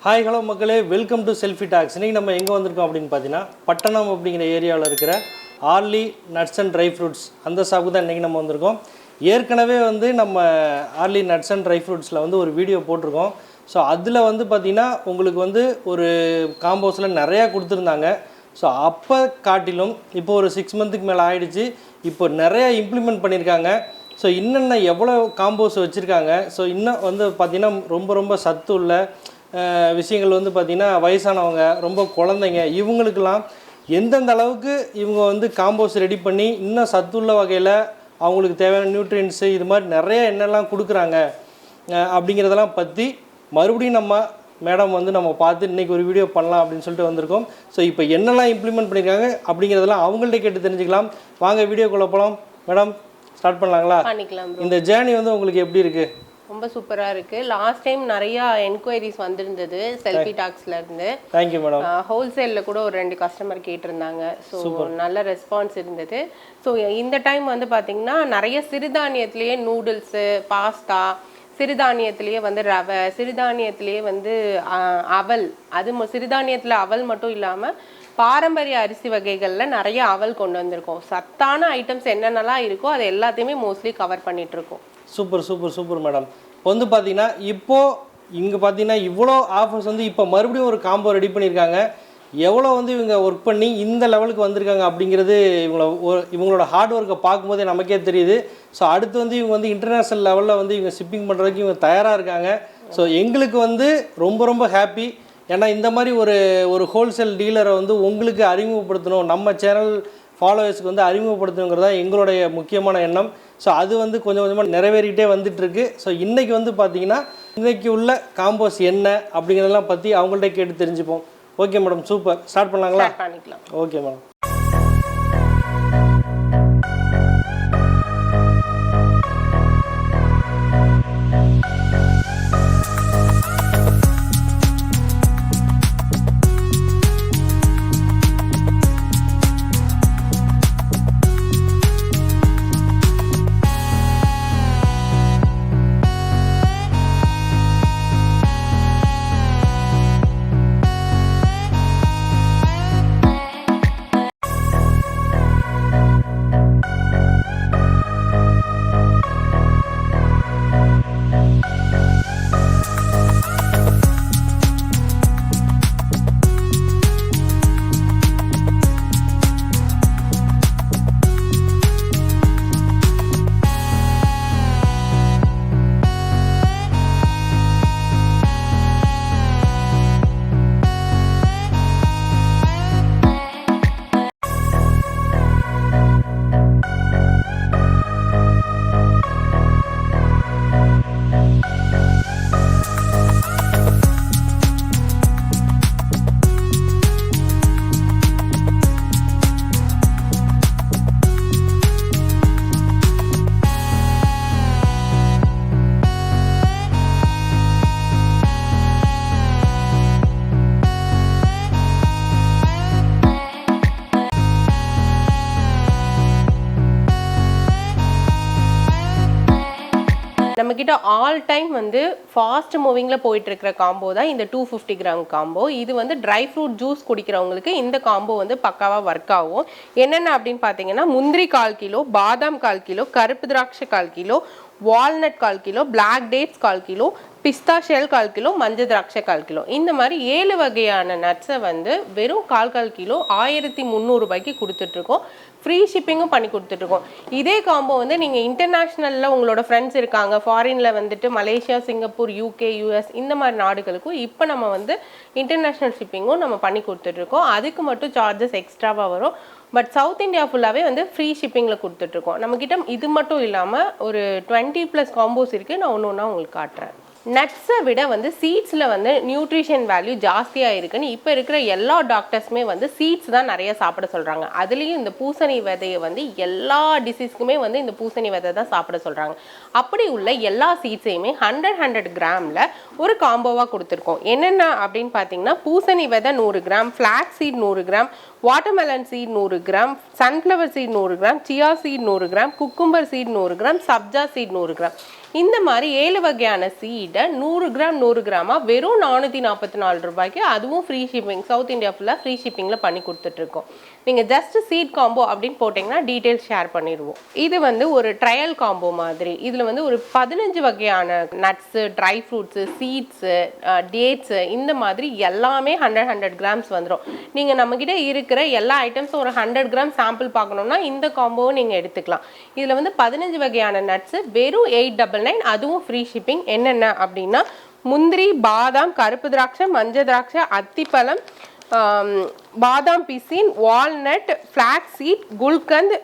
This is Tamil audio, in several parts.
ஹாய் ஹலோ மக்களே, வெல்கம் டு செல்ஃபி டாக்ஸ். இன்றைக்கி நம்ம எங்கே வந்திருக்கோம் அப்படின்னு பார்த்தீங்கன்னா, பட்டணம் அப்படிங்கிற ஏரியாவில் இருக்கிற ஆர்லி நட்ஸ் அண்ட் ட்ரை ஃப்ரூட்ஸ் அந்த ஷாப்புக்கு தான் இன்றைக்கி நம்ம வந்திருக்கோம். ஏற்கனவே நம்ம ஆர்லி நட்ஸ் அண்ட் ட்ரை ஃப்ரூட்ஸில் ஒரு வீடியோ போட்டிருக்கோம். ஸோ அதில் பார்த்திங்கன்னா உங்களுக்கு ஒரு காம்போஸில் நிறையா கொடுத்துருந்தாங்க. ஸோ அப்போ காட்டிலும் இப்போ ஒரு 6 மந்த்துக்கு மேலே ஆகிடுச்சு. இப்போ நிறையா இம்ப்ளிமெண்ட் பண்ணியிருக்காங்க. ஸோ இன்னென்ன எவ்வளோ காம்போஸ் வச்சுருக்காங்க. ஸோ இன்னும் பார்த்திங்கன்னா ரொம்ப சத்து உள்ள விஷயங்கள் பார்த்திங்கன்னா வயசானவங்க, ரொம்ப குழந்தைங்க, இவங்களுக்கெல்லாம் எந்தெந்த அளவுக்கு இவங்க காம்போஸ் ரெடி பண்ணி இன்னும் சத்துள்ள வகையில் அவங்களுக்கு தேவையான நியூட்ரியன்ஸு இது மாதிரி நிறைய என்னெல்லாம் கொடுக்குறாங்க அப்படிங்கிறதெல்லாம் பற்றி மறுபடியும் நம்ம மேடம் நம்ம பார்த்து இன்றைக்கி ஒரு வீடியோ பண்ணலாம் அப்படின்னு சொல்லிட்டு வந்திருக்கோம். ஸோ இப்போ என்னெல்லாம் இம்ப்ளிமெண்ட் பண்ணியிருக்காங்க அப்படிங்கிறதெல்லாம் அவங்கள்ட்ட கேட்டு தெரிஞ்சுக்கலாம். வாங்க வீடியோக்குள்ளே போகலாம். மேடம் ஸ்டார்ட் பண்ணலாங்களா? பண்ணிக்கலாம். இந்த ஜேர்னி உங்களுக்கு எப்படி இருக்குது? ரொம்ப சூப்பராக இருக்குது. லாஸ்ட் டைம் நிறையா என்கொயரிஸ் வந்திருந்தது செல்ஃபி டாக்ஸ்லேருந்து. Thank you madam. ஹோல்சேலில் கூட ஒரு 2 கஸ்டமர் கேட்டிருந்தாங்க. ஸோ நல்ல ரெஸ்பான்ஸ் இருந்தது. ஸோ இந்த டைம் பார்த்திங்கன்னா நிறைய சிறுதானியத்துலேயே நூடுல்ஸு, பாஸ்தா, சிறுதானியத்திலேயே ரவை, சிறுதானியத்திலேயே அவல், அது சிறுதானியத்தில் அவல் மட்டும் இல்லாமல் பாரம்பரிய அரிசி வகைகளில் நிறைய அவல் கொண்டு வந்திருக்கோம். சத்தான ஐட்டம்ஸ் என்னென்னலாம் இருக்கோ அது எல்லாத்தையுமே மோஸ்ட்லி கவர் பண்ணிகிட்ருக்கோம். Super madam. இப்போ பார்த்தீங்கன்னா இப்போது இங்கே பார்த்தீங்கன்னா இவ்வளோ ஆஃபர்ஸ் இப்போ மறுபடியும் ஒரு காம்போ ரெடி பண்ணியிருக்காங்க. எவ்வளோ இவங்க ஒர்க் பண்ணி இந்த லெவலுக்கு வந்திருக்காங்க அப்படிங்கிறது இவங்களோட ஹார்ட் ஒர்க்கை பார்க்கும்போதே நமக்கே தெரியுது. ஸோ அடுத்து இவங்க இன்டர்நேஷ்னல் லெவலில் இவங்க ஷிப்பிங் பண்ணுறதுக்கு இவங்க தயாராக இருக்காங்க. ஸோ எங்களுக்கு ரொம்ப ஹாப்பி. ஏன்னா இந்த மாதிரி ஒரு ஹோல்சேல் டீலரை உங்களுக்கு அறிமுகப்படுத்தணும், நம்ம சேனல் ஃபாலோவர்ஸுக்கு அறிமுகப்படுத்தணுங்கிறது தான் எங்களுடைய முக்கியமான எண்ணம். ஸோ அது கொஞ்சம் கொஞ்சமாக நிறைவேறிக்கிட்டே வந்துட்டுருக்கு. ஸோ இன்றைக்கி பார்த்தீங்கன்னா இன்றைக்கி உள்ள காம்போஸ் என்ன அப்படிங்கிறதெல்லாம் பற்றி அவங்கள்ட்ட கேட்டு தெரிஞ்சுப்போம். Okay madam, super. ஸ்டார்ட் பண்ணலாங்களா? பண்ணிக்கலாம். Okay madam. நம்மக்கிட்ட ஆல் டைம் ஃபாஸ்ட் மூவிங்கில் போயிட்டுருக்கிற காம்போ தான் இந்த 250 கிராம் காம்போ. இது ட்ரை ஃப்ரூட் ஜூஸ் குடிக்கிறவங்களுக்கு இந்த காம்போ பக்காவாக ஒர்க் ஆகும். என்னென்ன அப்படின்னு பார்த்தீங்கன்னா, முந்திரி 1/4 கிலோ, பாதாம் 1/4 கிலோ, கருப்பு திராட்சை 1/4 kilo, walnut 1/4 kilo, black dates 1/4 kilo, பிஸ்தா ஷெல் 1/4 கிலோ, மஞ்சள் திராட்சை 1/4 கிலோ, இந்த மாதிரி 7 வகையான நட்ஸை வெறும் 1/4 கிலோ 1300 ரூபாய்க்கு கொடுத்துட்ருக்கோம். ஃப்ரீ ஷிப்பிங்கும் பண்ணி கொடுத்துட்ருக்கோம். இதே காம்போ நீங்கள் இன்டர்நேஷ்னலில் உங்களோட ஃப்ரெண்ட்ஸ் இருக்காங்க, ஃபாரினில் மலேசியா, சிங்கப்பூர், UK, US இந்த மாதிரி நாடுகளுக்கும் இப்போ நம்ம இன்டர்நேஷ்னல் ஷிப்பிங்கும் நம்ம பண்ணி கொடுத்துட்ருக்கோம். அதுக்கு மட்டும் சார்ஜஸ் எக்ஸ்ட்ராவாக வரும். பட் சவுத் இந்தியா ஃபுல்லாகவே ஃப்ரீ ஷிப்பிங்கில் கொடுத்துட்ருக்கோம். நம்மக்கிட்ட இது மட்டும் இல்லாமல் ஒரு 20+ காம்போஸ் இருக்குது. நான் ஒன்று ஒன்றா உங்களுக்கு காட்டுறேன். நட்ஸை விட சீட்ஸில் நியூட்ரிஷன் வேல்யூ ஜாஸ்தியாக இருக்குன்னு இப்போ இருக்கிற எல்லா டாக்டர்ஸுமே சீட்ஸ் தான் நிறைய சாப்பிட சொல்கிறாங்க. அதுலேயும் இந்த பூசணி விதையை எல்லா டிசீஸ்க்குமே இந்த பூசணி விதை தான் சாப்பிட சொல்கிறாங்க. அப்படி உள்ள எல்லா சீட்ஸையுமே 100 கிராமில் ஒரு காம்போவாக கொடுத்துருக்கோம். என்னென்ன அப்படின்னு பார்த்தீங்கன்னா, பூசணி விதை 100 gram, flax seed 100 gram, watermelon seed 100 gram, sunflower seed 100 gram, chia seed 100 gram, cucumber seed 100 gram, sabja seed 100 gram. இந்த மாதிரி 7 வகையான சீடை 100 கிராம் 100 கிராமா வெறும் 444 ரூபாய்க்கு, அதுவும் ஃப்ரீ ஷிப்பிங், சவுத் இந்தியா ஃபுல்லாக ஃப்ரீ ஷிப்பிங்கில் பண்ணி கொடுத்துட்ருக்கோம். நீங்கள் ஜஸ்ட் சீட் காம்போ அப்படின்னு போட்டிங்கன்னா டீட்டெயில்ஸ் ஷேர் பண்ணிடுவோம். இது வந்து ஒரு ட்ரையல் காம்போ மாதிரி. இதில் வந்து ஒரு 15 வகையான nuts, dry fruits, seeds, dates, இந்த மாதிரி எல்லாமே 100 கிராம்ஸ் வந்துடும். நீங்கள் நம்மக்கிட்ட இருக்கிற எல்லா ஐட்டம்ஸும் ஒரு 100 கிராம் சாம்பிள் பார்க்கணுன்னா இந்த காம்போவை நீங்கள் எடுத்துக்கலாம். இதில் வந்து 15 வகையான நட்ஸு வெறும் 899, அதுவும் ஃப்ரீ ஷிப்பிங். என்னென்ன அப்படின்னா முந்திரி, பாதாம், கருப்பு திராட்சை, மஞ்சள் திராட்சை, அத்திப்பழம், பாதாம் பிசின், வால்நட், ஃப்ளாக்ஸ் சீட், குல்கந்த்,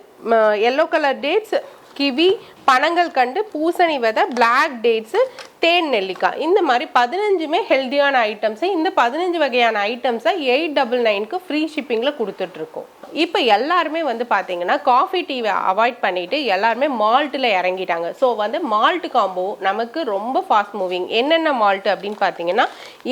எல்லோ கலர் டேட்ஸ், கிவி, பனங்கள் கண்டு, பூசணி விதை, பிளாக் டேட்ஸு, தேன் நெல்லிக்காய். இந்த மாதிரி 15மே ஹெல்த்தியான ஐட்டம்ஸை, இந்த 15 வகையான ஐட்டம்ஸை 899க்கு ஃப்ரீ ஷிப்பிங்கில் கொடுத்துட்ருக்கோம். இப்போ எல்லாருமே வந்து பார்த்தீங்கன்னா காஃபி டீவை அவாய்ட் பண்ணிவிட்டு எல்லாருமே மால்ட்டில் இறங்கிட்டாங்க. ஸோ வந்து மால்ட் காம்போ நமக்கு ரொம்ப ஃபாஸ்ட் மூவிங். என்னென்ன மால்ட் அப்படின்னு பார்த்தீங்கன்னா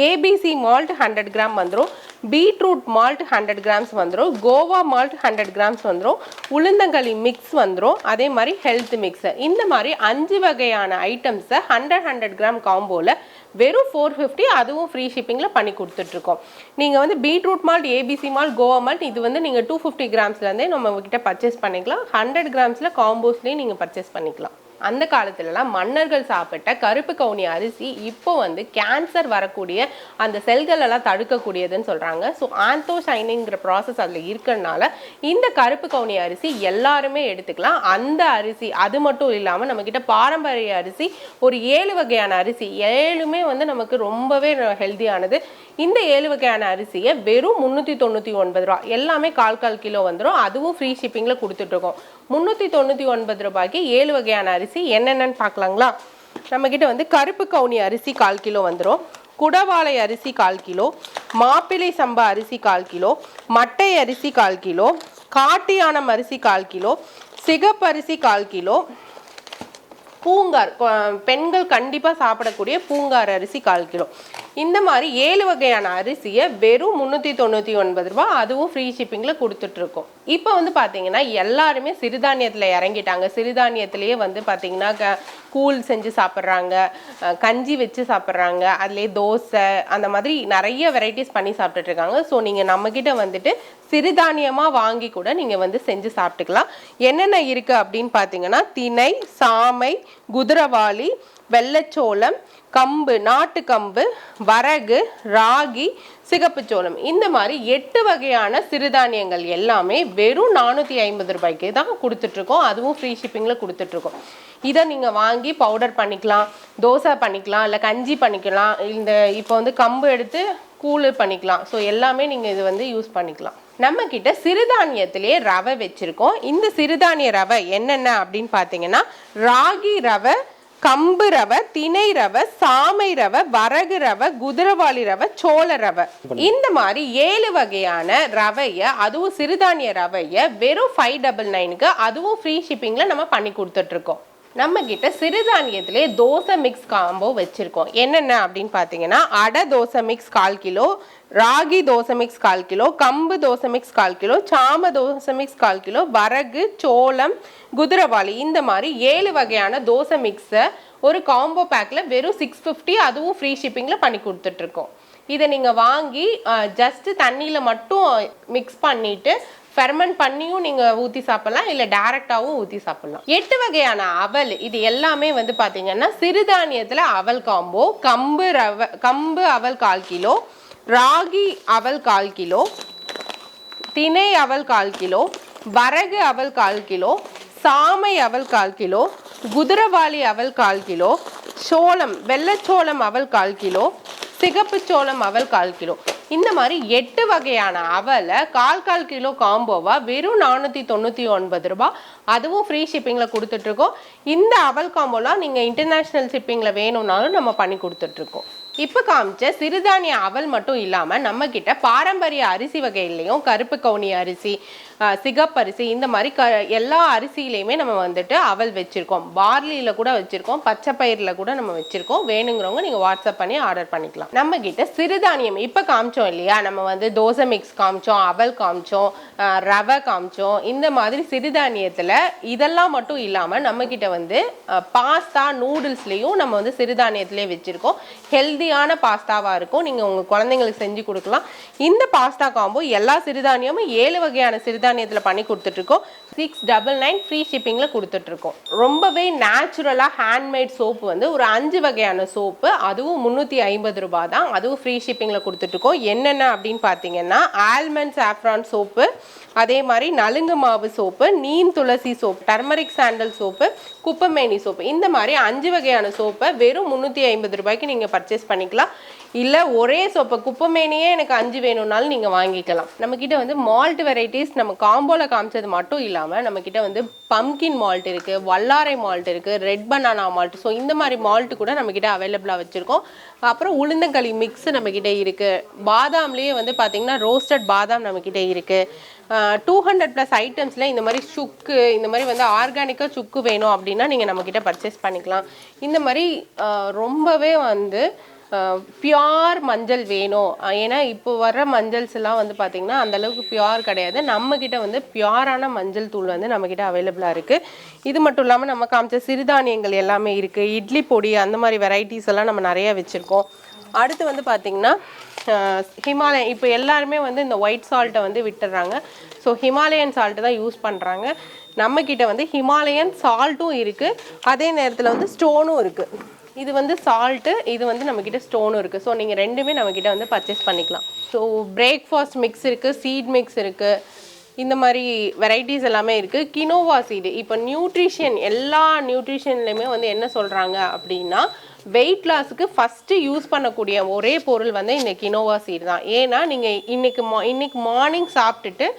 ஏபிசி மால்ட் 100 கிராம் வந்துடும், பீட்ரூட் மால்ட் 100 கிராம்ஸ் வந்துடும், கோவா மால்ட் 100 கிராம்ஸ் வந்துடும், உளுந்தங்களி மிக்ஸ் வந்துடும், அதே மாதிரி ஹெல்த் மிக்ஸ். இந்த மாதிரி 5 வகையான ஐட்டம்ஸை 100 கிராம் காம்போவில் வெறும் 450, அதுவும் ஃப்ரீ ஷிப்பிங்கில் பண்ணி கொடுத்துட்ருக்கோம். நீங்கள் வந்து beetroot malt, ABC malt, Goa malt, இது வந்து நீங்கள் 250 கிராம்ஸ்லேருந்தே நம்ம கிட்ட பர்ச்சேஸ் பண்ணிக்கலாம். 100 கிராம்ஸில் காம்போஸ்லேயும் நீங்கள் பர்ச்சேஸ் பண்ணிக்கலாம். அந்த காலத்துலலாம் மன்னர்கள் சாப்பிட்ட கருப்பு கவுனி அரிசி இப்போ வந்து கேன்சர் வரக்கூடிய அந்த செல்களெல்லாம் தடுக்கக்கூடியதுன்னு சொல்கிறாங்க. ஸோ ஆந்தோசைனிங்கிற ப்ராசஸ் அதில் இருக்கிறதுனால இந்த கருப்பு கவுனி அரிசி எல்லாருமே எடுத்துக்கலாம். அந்த அரிசி அது மட்டும் இல்லாமல் நம்மக்கிட்ட பாரம்பரிய அரிசி ஒரு 7 வகையான அரிசி, 7மே வந்து நமக்கு ரொம்பவே ஹெல்த்தியானது. இந்த 7 வகையான அரிசியை வெறும் 399 ரூபா, எல்லாமே 1/4 கிலோ வந்துடும், அதுவும் ஃப்ரீ ஷிப்பிங்கில் கொடுத்துட்ருக்கோம். 399 ரூபாய்க்கு 7 வகையான அரிசி என்னென்னு பார்க்கலாங்களா? நம்மக்கிட்ட வந்து கருப்பு கவுனி அரிசி 1/4 கிலோ வந்துடும், குடவாளை அரிசி 1/4 கிலோ, மாப்பிள்ளை சம்பா அரிசி 1/4 கிலோ, மட்டை அரிசி 1/4 கிலோ, காட்டியானம் அரிசி 1/4 கிலோ, சிகப்பு அரிசி 1/4 கிலோ, பூங்கார், பெண்கள் கண்டிப்பாக சாப்பிடக்கூடிய பூங்கார் அரிசி 1/4 கிலோ. இந்த மாதிரி 7 வகையான அரிசியை வெறும் 399 ரூபா, அதுவும் ஃப்ரீ ஷிப்பிங்கில் கொடுத்துட்ருக்கோம். இப்போ வந்து பார்த்தீங்கன்னா எல்லாருமே சிறுதானியத்தில் இறங்கிட்டாங்க. சிறுதானியத்திலேயே வந்து பார்த்தீங்கன்னா கூழ் செஞ்சு சாப்பிட்றாங்க, கஞ்சி வச்சு சாப்பிட்றாங்க, அதுலேயே தோசை, அந்த மாதிரி நிறைய வெரைட்டிஸ் பண்ணி சாப்பிட்டுட்ருக்காங்க. ஸோ நீங்கள் நம்மக்கிட்ட வந்துட்டு சிறுதானியமாக வாங்கி கூட நீங்கள் வந்து செஞ்சு சாப்பிட்டுக்கலாம். என்னென்ன இருக்குது அப்படின்னு பார்த்தீங்கன்னா திணை, சாமை, குதிரவாளி, வெள்ளச்சோளம், கம்பு, நாட்டு கம்பு, வரகு, ராகி, சிகப்பு சோளம், இந்த மாதிரி 8 வகையான சிறுதானியங்கள் எல்லாமே வெறும் 450 ரூபாய்க்கு தான் கொடுத்துட்ருக்கோம். அதுவும் ஃப்ரீ ஷிப்பிங்கில் கொடுத்துட்ருக்கோம். இதை நீங்கள் வாங்கி பவுடர் பண்ணிக்கலாம், தோசை பண்ணிக்கலாம், இல்லை கஞ்சி பண்ணிக்கலாம், இந்த இப்போ வந்து கம்பு எடுத்து கூழ் பண்ணிக்கலாம். ஸோ எல்லாமே நீங்கள் இது வந்து யூஸ் பண்ணிக்கலாம். நம்ம கிட்ட சிறுதானியத்திலேயே ரவை வச்சுருக்கோம். இந்த சிறுதானிய ரவை என்னென்ன அப்படின்னு பார்த்தீங்கன்னா ராகி ரவை, கம்பு ரவை, திணை ரவை, சாமை ரவை, வரகு ரவை, குதிரவாளி ரவை, சோள ரவை, இந்த மாதிரி 7 வகையான ரவையை, அதுவும் சிறுதானிய ரவையை வெறும் 599க்கு, அதுவும் ஃப்ரீ ஷிப்பிங்கில் நம்ம பண்ணி கொடுத்துட்ருக்கோம். நம்ம கிட்ட சிறுதானியத்திலே தோசை மிக்ஸ் காம்போ வச்சுருக்கோம். என்னென்ன அப்படின்னு பார்த்தீங்கன்னா அடை dosa mix 1/4 kilo, ragi dosa mix 1/4 kilo, கம்பு தோசை மிக்ஸ் 1/4 கிலோ, சாம தோசை மிக்ஸ் 1/4 கிலோ, வரகு, சோளம், குதிரவாளி, இந்த மாதிரி 7 வகையான தோசை மிக்ஸை ஒரு காம்போ பேக்கில் வெறும் 650, அதுவும் ஃப்ரீ ஷிப்பிங்கில் பண்ணி கொடுத்துட்ருக்கோம். இதை நீங்கள் வாங்கி ஜஸ்ட்டு தண்ணியில் மட்டும் மிக்ஸ் பண்ணிவிட்டு ஃபெர்மெண்ட் பண்ணியும் நீங்கள் ஊற்றி சாப்பிட்லாம், இல்லை டேரெக்டாகவும் ஊற்றி சாப்பிட்லாம். 8 வகையான அவல், இது எல்லாமே வந்து பார்த்தீங்கன்னா சிறுதானியத்தில் அவல் காம்போ. கம்பு அவல் 1/4 கிலோ, ராகி அவல் 1/4 கிலோ, திணை அவல் 1/4 கிலோ, வரகு அவல் 1/4 கிலோ, சாமை அவல் 1/4 கிலோ, குதிரவாளி அவல் 1/4 கிலோ, சோளம், வெள்ளச்சோளம் அவல் 1/4 கிலோ, சிகப்பு சோளம் அவல் 1/4 கிலோ. இந்த மாதிரி 8 வகையான அவலை 1/4 கிலோ காம்போவா வெறும் 499 ரூபா, அதுவும் ஃப்ரீ ஷிப்பிங்கில் கொடுத்துட்ருக்கோம். இந்த அவல் காம்போலாம் நீங்கள் இன்டர்நேஷ்னல் ஷிப்பிங்கில் வேணும்னாலும் நம்ம பண்ணி கொடுத்துட்ருக்கோம். இப்போ காமிச்ச சிறுதானிய அவல் மட்டும் இல்லாமல் நம்மக்கிட்ட பாரம்பரிய அரிசி வகையிலையும் கருப்பு கவுனி அரிசி, சிகப்பரிசி, இந்த மாதிரி எல்லா அரிசியிலையுமே நம்ம வந்துட்டு அவல் வச்சிருக்கோம். பார்லியில் கூட வச்சிருக்கோம், பச்சை பயிரில் கூட நம்ம வச்சிருக்கோம். வேணுங்கிறவங்க நீங்கள் வாட்ஸ்அப் பண்ணி ஆர்டர் பண்ணிக்கலாம். நம்ம கிட்ட சிறுதானியம் இப்போ காமிச்சோம் இல்லையா, நம்ம வந்து தோசை மிக்ஸ் காமிச்சோம், அவல் காமிச்சோம், ரவை காமிச்சோம். இந்த மாதிரி சிறுதானியத்தில் இதெல்லாம் மட்டும் இல்லாமல் நம்ம கிட்ட வந்து பாஸ்தா நூடுல்ஸ்லேயும் நம்ம வந்து சிறுதானியத்திலே வச்சிருக்கோம். ஹெல்தியான பாஸ்தாவாக இருக்கும், நீங்கள் உங்கள் குழந்தைங்களுக்கு செஞ்சு கொடுக்கலாம். இந்த பாஸ்தா காம்போ எல்லா சிறுதானியமும் 7 வகையான சிறுதானியத்தில் பண்ணி கொடுத்துட்ருக்கோம். 699 ஃப்ரீ ஷிப்பிங்கில் கொடுத்துட்ருக்கோம். ரொம்பவே நேச்சுரலாக ஹேண்ட்மேட் சோப்பு வந்து ஒரு 5 வகையான சோப்பு, அதுவும் 350 ரூபாய் தான், அதுவும் ஃப்ரீ ஷிப்பிங்கில் கொடுத்துட்ருக்கோம். என்னென்ன அப்படின்னு பார்த்தீங்கன்னா ஆல்மண்ட் சாஃப்ரான் சோப்பு, அதே மாதிரி நலுங்கு மாவு சோப்பு, நீம் துளசி சோப்பு, டர்மரிக் சாண்டல் சோப்பு, குப்பமேனி சோப்பு, இந்த மாதிரி 5 வகையான சோப்பை வெறும் 350 ரூபாய்க்கு நீங்கள் பர்ச்சேஸ் பண்ணிக்கலாம். இல்லை ஒரே சோப்பை குப்பமேனியே எனக்கு 5 வேணும்னாலும் நீங்கள் வாங்கிக்கலாம். நம்மக்கிட்ட வந்து மால்ட் வெரைட்டிஸ் நம்ம காம்போவில் காமிச்சது மட்டும் இல்லாமல் நம்மக்கிட்ட வந்து பம்கின் மால்ட் இருக்குது, வல்லாரை மால்ட் இருக்குது, ரெட் பனானா மால்ட், ஸோ இந்த மாதிரி மால்ட் கூட நம்மக்கிட்ட அவைலபிளாக வச்சுருக்கோம். அப்புறம் உளுந்தங்களி மிக்ஸ் நம்மக்கிட்ட இருக்குது. பாதாம்லேயே வந்து பார்த்திங்கன்னா ரோஸ்டட் பாதாம் நம்மக்கிட்ட இருக்குது. 200+ ஐட்டம்ஸில் இந்த மாதிரி சுக்கு, இந்த மாதிரி வந்து ஆர்கானிக்காக சுக்கு வேணும் அப்படின்னா நீங்கள் நம்மக்கிட்ட பர்ச்சேஸ் பண்ணிக்கலாம். இந்த மாதிரி ரொம்பவே வந்து பியோர் மஞ்சள் வேணும், ஏன்னா இப்போ வர்ற மஞ்சள்ஸ் எல்லாம் வந்து பார்த்திங்கன்னா அந்தளவுக்கு பியோர் கிடையாது. நம்மக்கிட்ட வந்து பியோரான மஞ்சள் தூள் வந்து நம்மக்கிட்ட அவைலபிளாக இருக்குது. இது மட்டும் இல்லாமல் நம்ம காமிச்ச சிறுதானியங்கள் எல்லாமே இருக்குது. இட்லி பொடி அந்த மாதிரி வெரைட்டிஸ் எல்லாம் நம்ம நிறையா வச்சுருக்கோம். அடுத்து வந்து பார்த்திங்கன்னா ஹிமாலயன், இப்போ எல்லாருமே வந்து இந்த ஒயிட் சால்ட்டை வந்து விட்டுடுறாங்க. ஸோ ஹிமாலயன் சால்ட்டு தான் யூஸ் பண்ணுறாங்க. நம்மக்கிட்ட வந்து ஹிமாலயன் சால்ட்டும் இருக்குது, அதே நேரத்தில் வந்து ஸ்டோனும் இருக்குது. இது வந்து சால்ட்டு, இது வந்து நம்மக்கிட்ட ஸ்டோனும் இருக்குது. ஸோ நீங்கள் ரெண்டுமே நம்மக்கிட்ட வந்து பர்ச்சேஸ் பண்ணிக்கலாம். ஸோ பிரேக்ஃபாஸ்ட் மிக்ஸ் இருக்குது, சீட் மிக்ஸ் இருக்குது, இந்த மாதிரி வெரைட்டிஸ் எல்லாமே இருக்குது. கினோவா சீடு, இப்போ நியூட்ரிஷன் எல்லா நியூட்ரிஷன்லையுமே வந்து என்ன சொல்கிறாங்க அப்படின்னா வெயிட் லாஸுக்கு ஃபஸ்ட்டு யூஸ் பண்ணக்கூடிய ஒரே பொருள் வந்து இந்த கினோவா சீடு தான். ஏன்னா நீங்கள் இன்னைக்கு மார்னிங் சாப்பிட்டுட்டு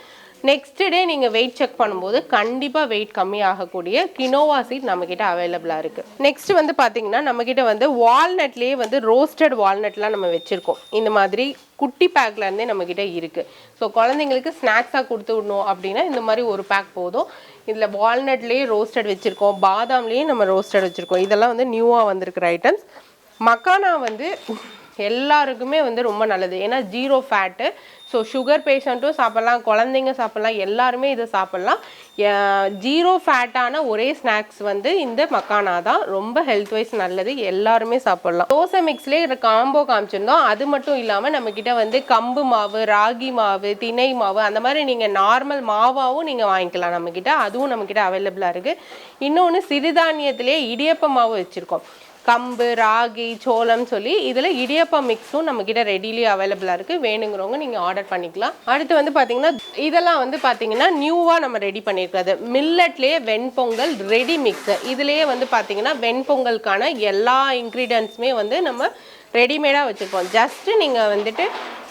நெக்ஸ்ட் டே நீங்கள் வெயிட் செக் பண்ணும்போது கண்டிப்பாக வெயிட் கம்மி ஆகக்கூடிய கினோவா சீட் நம்மக்கிட்ட அவைலபிளாக இருக்குது. நெக்ஸ்ட் வந்து பார்த்தீங்கன்னா நம்மக்கிட்ட வந்து வால்நட்லேயே வந்து ரோஸ்டட் வால்நட்லாம் நம்ம வச்சுருக்கோம். இந்த மாதிரி குட்டி பேக்லேருந்தே நம்மக்கிட்ட இருக்குது. ஸோ குழந்தைங்களுக்கு ஸ்நாக்ஸாக கொடுத்து விடணும் அப்படின்னா இந்த மாதிரி ஒரு பேக் போதும். இதில் வால்நட்லேயே ரோஸ்டட் வச்சுருக்கோம், பாதாம்லேயே நம்ம ரோஸ்டட் வச்சுருக்கோம். இதெல்லாம் வந்து நியூவாக வந்திருக்கிற ஐட்டம்ஸ். மக்கானா வந்து எல்லாருக்குமே வந்து ரொம்ப நல்லது, ஏன்னா 0 ஃபேட்டு. ஸோ சுகர் பேஷண்ட்டும் சாப்பிட்லாம், குழந்தைங்க சாப்பிட்லாம், எல்லாருமே இதை சாப்பிட்லாம். 0 ஃபேட்டான ஒரே ஸ்நாக்ஸ் வந்து இந்த மக்கானா தான். ரொம்ப ஹெல்த் வைஸ் நல்லது, எல்லாருமே சாப்பிட்லாம். தோசை மிக்ஸ்லேயே காம்போ காமிச்சிருந்தோம். அது மட்டும் இல்லாமல் நம்மக்கிட்ட வந்து கம்பு மாவு, ராகி மாவு, திணை மாவு, அந்த மாதிரி நீங்கள் நார்மல் மாவாகவும் நீங்கள் வாங்கிக்கலாம் நம்மக்கிட்ட. அதுவும் நம்மக்கிட்ட அவைலபிளாக இருக்குது. இன்னொன்று சிறுதானியத்திலே இடியப்ப மாவு வச்சுருக்கோம். கம்பு, ராகி, சோளம் சொல்லி இதில் இடியப்பா மிக்ஸும் நம்மக்கிட்ட ரெடிலி அவைலபிளாக இருக்குது. வேணுங்கிறவங்க நீங்கள் ஆர்டர் பண்ணிக்கலாம். அடுத்து வந்து பார்த்திங்கன்னா இதெல்லாம் வந்து பார்த்திங்கன்னா நியூவாக நம்ம ரெடி பண்ணியிருக்கிறது. மில்லட்லேயே வெண்பொங்கல் ரெடி மிக்ஸு. இதுலேயே வந்து பார்த்திங்கன்னா வெண்பொங்கலுக்கான எல்லா இன்க்ரீடியன்ட்ஸுமே வந்து நம்ம ரெடிமேடாக வச்சுருக்கோம். ஜஸ்ட்டு நீங்கள் வந்துட்டு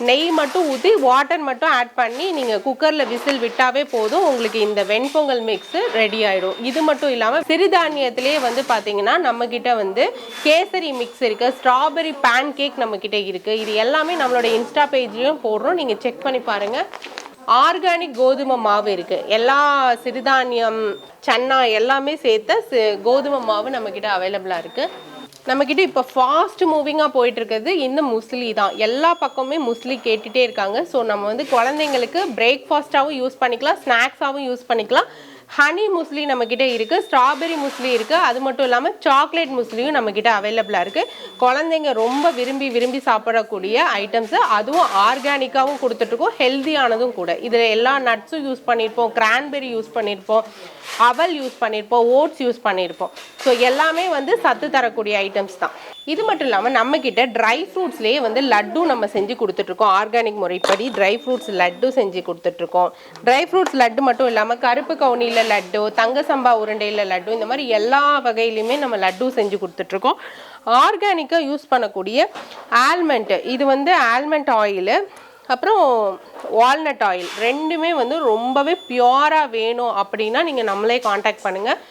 நெய் மட்டும் ஊற்றி வாட்டர் மட்டும் ஆட் பண்ணி நீங்கள் குக்கரில் விசில் விட்டாவே போதும், உங்களுக்கு இந்த வெண்பொங்கல் மிக்ஸு ரெடி ஆகிடும். இது மட்டும் இல்லாமல் சிறுதானியத்திலே வந்து பார்த்திங்கன்னா நம்மக்கிட்ட வந்து கேசரி மிக்ஸ் இருக்குது, ஸ்ட்ராபெரி பேன் கேக் நம்மக்கிட்ட இருக்குது. இது எல்லாமே நம்மளோட இன்ஸ்டா பேஜ்லேயும் போடுறோம், நீங்கள் செக் பண்ணி பாருங்கள். ஆர்கானிக் கோதுமை மாவு இருக்குது. எல்லா சிறுதானியம், சன்னா எல்லாமே சேர்த்த கோதுமை மாவு நம்மக்கிட்ட அவைலபிளாக இருக்குது. நம்மக்கிட்ட இப்போ ஃபாஸ்ட் மூவிங்காக போயிட்டுருக்கிறது இந்த முஸ்லி தான். எல்லா பக்கமுமே முஸ்லி கேட்டுகிட்டே இருக்காங்க. ஸோ நம்ம வந்து குழந்தைங்களுக்கு பிரேக்ஃபாஸ்ட்டாகவும் யூஸ் பண்ணிக்கலாம், ஸ்நாக்ஸாகவும் யூஸ் பண்ணிக்கலாம். ஹனி முஸ்லி நம்மக்கிட்ட இருக்குது, ஸ்ட்ராபெரி முஸ்லி இருக்குது, அது மட்டும் இல்லாமல் சாக்லேட் முஸ்லியும் நம்மக்கிட்ட அவைலபிளாக இருக்குது. குழந்தைங்க ரொம்ப விரும்பி சாப்பிடக்கூடிய ஐட்டம்ஸு, அதுவும் ஆர்கானிக்காகவும் கொடுத்துட்ருக்கோம், ஹெல்தியானதும் கூட. இதில் எல்லா நட்ஸும் யூஸ் பண்ணியிருப்போம், கிரான்பெரி யூஸ் பண்ணியிருப்போம், அவல் யூஸ் பண்ணியிருப்போம், ஓட்ஸ் யூஸ் பண்ணியிருப்போம். ஸோ எல்லாமே வந்து சத்து தரக்கூடிய ஐட்டம்ஸ் தான். இது மட்டும் இல்லாமல் நம்மக்கிட்ட ட்ரை ஃப்ரூட்ஸ்லேயே வந்து லட்டு நம்ம செஞ்சு கொடுத்துட்ருக்கோம். ஆர்கானிக் முறைப்படி ட்ரை ஃப்ரூட்ஸ் லட்டு செஞ்சு கொடுத்துட்ருக்கோம். ட்ரை ஃப்ரூட்ஸ் லட்டு மட்டும் இல்லாமல் கருப்பு கவுனியில் லட்டு, தங்க சம்பா உருண்டையில் லட்டு, இந்த மாதிரி எல்லா வகையிலையுமே நம்ம லட்டு செஞ்சு கொடுத்துட்ருக்கோம். ஆர்கானிக்காக யூஸ் பண்ணக்கூடிய ஆல்மண்ட், இது வந்து ஆல்மண்ட் ஆயிலு, அப்புறம் வால்நட் ஆயில், ரெண்டுமே வந்து ரொம்பவே பியூராக வேணும் அப்படின்னா நீங்கள் நம்மளே காண்டாக்ட் பண்ணுங்கள்.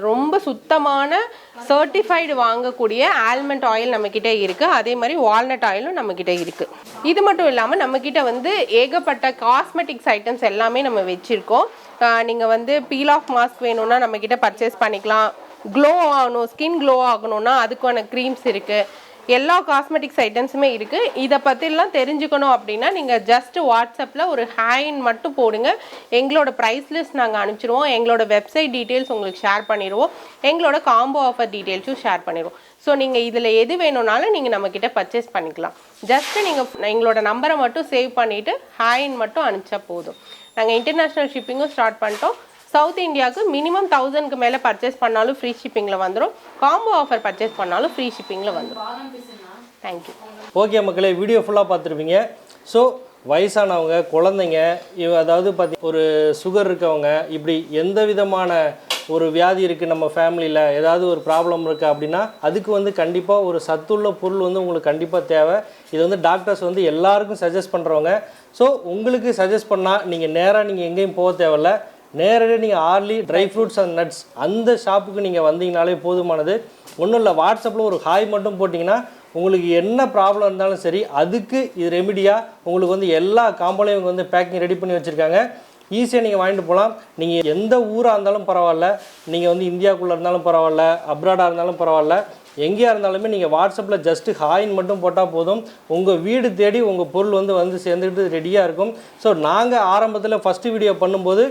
ரொம்ப சுத்தமான சர்டிஃபைடு வாங்கக்கூடிய ஆல்மண்ட் ஆயில் நம்மக்கிட்ட இருக்குது. அதே மாதிரி வால்நட் ஆயிலும் நம்மக்கிட்ட இருக்குது. இது மட்டும் இல்லாமல் நம்மக்கிட்ட வந்து ஏகப்பட்ட காஸ்மெட்டிக்ஸ் ஐட்டம்ஸ் எல்லாமே நம்ம வச்சுருக்கோம். நீங்கள் வந்து பீல் ஆஃப் மாஸ்க் வேணும்னா நம்மக்கிட்ட பர்ச்சேஸ் பண்ணிக்கலாம். க்ளோ ஆகணும், ஸ்கின் க்ளோ ஆகணும்னா அதுக்கான க்ரீம்ஸ் இருக்குது. எல்லா காஸ்மெட்டிக்ஸ் ஐட்டம்ஸுமே இருக்குது. இதை பற்றிலாம் தெரிஞ்சுக்கணும் அப்படின்னா நீங்கள் ஜஸ்ட் வாட்ஸ்அப்பில் ஒரு ஹேண்ட் மட்டும் போடுங்க. எங்களோட ப்ரைஸ் லிஸ்ட் நாங்கள் அனுப்பிச்சிடுவோம். எங்களோட வெப்சைட் டீட்டெயில்ஸ் உங்களுக்கு ஷேர் பண்ணிடுவோம். எங்களோட காம்போ ஆஃபர் டீட்டெயில்ஸும் ஷேர் பண்ணிடுவோம். ஸோ நீங்கள் இதில் எது வேணும்னாலும் நீங்கள் நம்மக்கிட்ட பர்ச்சேஸ் பண்ணிக்கலாம். ஜஸ்ட்டு நீங்கள் எங்களோட நம்பரை மட்டும் சேவ் பண்ணிவிட்டு ஹேண்ட் மட்டும் அனுப்பிச்சா போதும். நாங்கள் இன்டர்நேஷ்னல் ஷிப்பிங்கும் ஸ்டார்ட் பண்ணிட்டோம். சவுத் இந்தியாவுக்கு மினிமம் 1000க்கு மேலே பர்ச்சேஸ் பண்ணாலும் ஃப்ரீ ஷிப்பிங்கில் வந்துடும். காம்போ ஆஃபர் பர்ச்சேஸ் பண்ணாலும் ஃப்ரீ ஷிப்பிங்கில் வந்துடும். தேங்க்யூ. ஓகே மக்களே, வீடியோ ஃபுல்லாக பார்த்துருப்பீங்க. ஸோ வயசானவங்க, குழந்தைங்க, அதாவது ஒரு சுகர் இருக்கவங்க, இப்படி எந்த விதமான ஒரு வியாதி இருக்குது நம்ம ஃபேமிலியில், ஏதாவது ஒரு ப்ராப்ளம் இருக்குது அப்படின்னா அதுக்கு வந்து கண்டிப்பாக ஒரு சத்துள்ள பொருள் வந்து உங்களுக்கு கண்டிப்பாக தேவை. இது வந்து டாக்டர்ஸ் வந்து எல்லாருக்கும் சஜஸ்ட் பண்ணுறவங்க. ஸோ உங்களுக்கு சஜஸ்ட் பண்ணால் நீங்கள் நேராக நீங்கள் எங்கேயும் போக தேவையில்ல. நேரடியாக நீங்கள் ஆர்லி ட்ரை ஃப்ரூட்ஸ் அண்ட் நட்ஸ் அந்த ஷாப்புக்கு நீங்கள் வந்தீங்கனாலே போதுமானது. ஒன்றும் இல்லை, வாட்ஸ்அப்பில் ஒரு ஹாய் மட்டும் போட்டிங்கன்னா உங்களுக்கு என்ன ப்ராப்ளம் இருந்தாலும் சரி அதுக்கு இது ரெமிடியாக உங்களுக்கு வந்து எல்லா காம்போலையும் இவங்க வந்து பேக்கிங் ரெடி பண்ணி வச்சுருக்காங்க. ஈஸியாக நீங்கள் வாங்கிட்டு போகலாம். நீங்கள் எந்த ஊராக இருந்தாலும் பரவாயில்ல, நீங்கள் வந்து இந்தியாவுக்குள்ளே இருந்தாலும் பரவாயில்ல, அப்ராடாக இருந்தாலும் பரவாயில்ல, எங்கேயா இருந்தாலுமே நீங்கள் வாட்ஸ்அப்பில் ஜஸ்ட்டு ஹாயின் மட்டும் போட்டால் போதும். உங்கள் வீடு தேடி உங்கள் பொருள் வந்து சேர்ந்துக்கிட்டு ரெடியாக இருக்கும். ஸோ நாங்கள் ஆரம்பத்தில் ஃபஸ்ட்டு வீடியோ பண்ணும்போது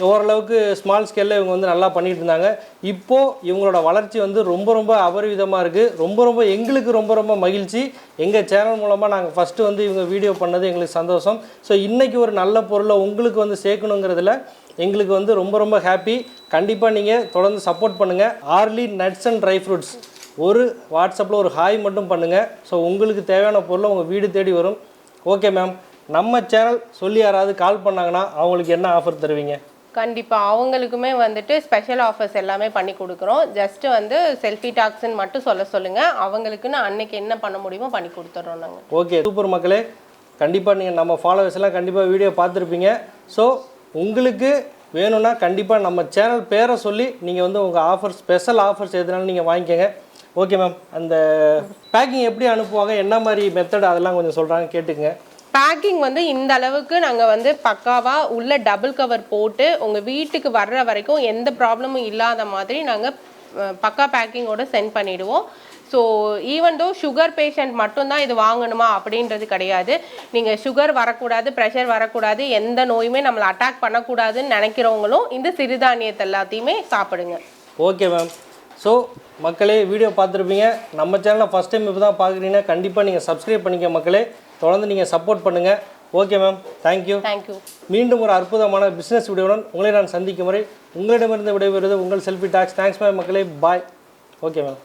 ஓரளவுக்கு ஸ்மால் ஸ்கேலில் இவங்க வந்து நல்லா பண்ணிகிட்டு இருந்தாங்க. இப்போது இவங்களோட வளர்ச்சி வந்து ரொம்ப அபரிவிதமாக இருக்குது. ரொம்ப எங்களுக்கு ரொம்ப மகிழ்ச்சி. எங்கள் சேனல் மூலமாக நாங்கள் ஃபஸ்ட்டு வந்து இவங்க வீடியோ பண்ணது எங்களுக்கு சந்தோஷம். ஸோ இன்றைக்கி ஒரு நல்ல பொருளை உங்களுக்கு வந்து சேர்க்கணுங்கிறதுல எங்களுக்கு வந்து ரொம்ப ஹாப்பி. கண்டிப்பாக நீங்கள் தொடர்ந்து சப்போர்ட் பண்ணுங்கள். ஆர்லி நட்ஸ் அண்ட் ட்ரை ஃப்ரூட்ஸ் ஒரு வாட்ஸ்அப்பில் ஒரு ஹாய் மட்டும் பண்ணுங்கள். ஸோ உங்களுக்கு தேவையான பொருளை உங்கள் வீடு தேடி வரும். ஓகே மேம், நம்ம சேனல் சொல்லி யாராவது கால் பண்ணாங்கன்னா அவங்களுக்கு என்ன ஆஃபர் தருவீங்க? கண்டிப்பாக அவங்களுக்குமே வந்துட்டு ஸ்பெஷல் ஆஃபர்ஸ் எல்லாமே பண்ணி கொடுக்குறோம். ஜஸ்ட்டு வந்து செல்ஃபி டாக்ஸ்ன்னு மட்டும் சொல்லுங்கள். அவங்களுக்குன்னு அன்னைக்கு என்ன பண்ண முடியுமோ பண்ணி கொடுத்துட்றோம் நாங்கள். ஓகே, சூப்பர் மக்களே. கண்டிப்பாக நீங்கள் நம்ம ஃபாலோவர்ஸ் எல்லாம் கண்டிப்பாக வீடியோ பார்த்துருப்பீங்க. ஸோ உங்களுக்கு வேணும்னா கண்டிப்பாக நம்ம சேனல் பேரை சொல்லி நீங்கள் வந்து உங்கள் ஆஃபர் ஸ்பெஷல் ஆஃபர்ஸ் எதுனாலும் நீங்கள் வாங்கிக்கோங்க. ஓகே மேம், அந்த பேக்கிங் எப்படி அனுப்புவாங்க, என்ன மாதிரி மெத்தட், அதெல்லாம் கொஞ்சம் சொல்கிறாங்க கேட்டுக்குங்க. பேக்கிங் வந்து இந்த அளவுக்கு நாங்கள் வந்து பக்காவாக உள்ள டபுள் கவர் போட்டு உங்கள் வீட்டுக்கு வர்ற வரைக்கும் எந்த ப்ராப்ளமும் இல்லாத மாதிரி நாங்கள் பக்கா பேக்கிங்கோடு சென்ட் பண்ணிவிடுவோம். So even though sugar patient மட்டும்தான் இது வாங்கணுமா அப்படின்றது கிடையாது. நீங்கள் சுகர் வரக்கூடாது, ப்ரெஷர் வரக்கூடாது, எந்த நோயுமே நம்மளை அட்டாக் பண்ணக்கூடாதுன்னு நினைக்கிறவங்களும் இந்த சிறுதானியத்தை எல்லாத்தையுமே சாப்பிடுங்க. Okay ma'am. ஸோ மக்களே, வீடியோ பார்த்துருப்பீங்க. நம்ம சேனலில் ஃபஸ்ட் டைம் இப்போ தான் பார்க்குறீங்கன்னா கண்டிப்பாக நீங்கள் சப்ஸ்கிரைப் பண்ணிக்க மக்களே. தொடர்ந்து நீங்கள் சப்போர்ட் பண்ணுங்கள். Okay ma'am, thank you. மீண்டும் ஒரு அற்புதமான பிஸ்னஸ் வீடியோவுடன் உங்களை நான் சந்திக்கும் வரை உங்களிடமிருந்து விடைபெறுவது உங்கள் செல்ஃபி டாக்ஸ். தேங்க்ஸ் மேம் மக்களே, பாய். Okay ma'am.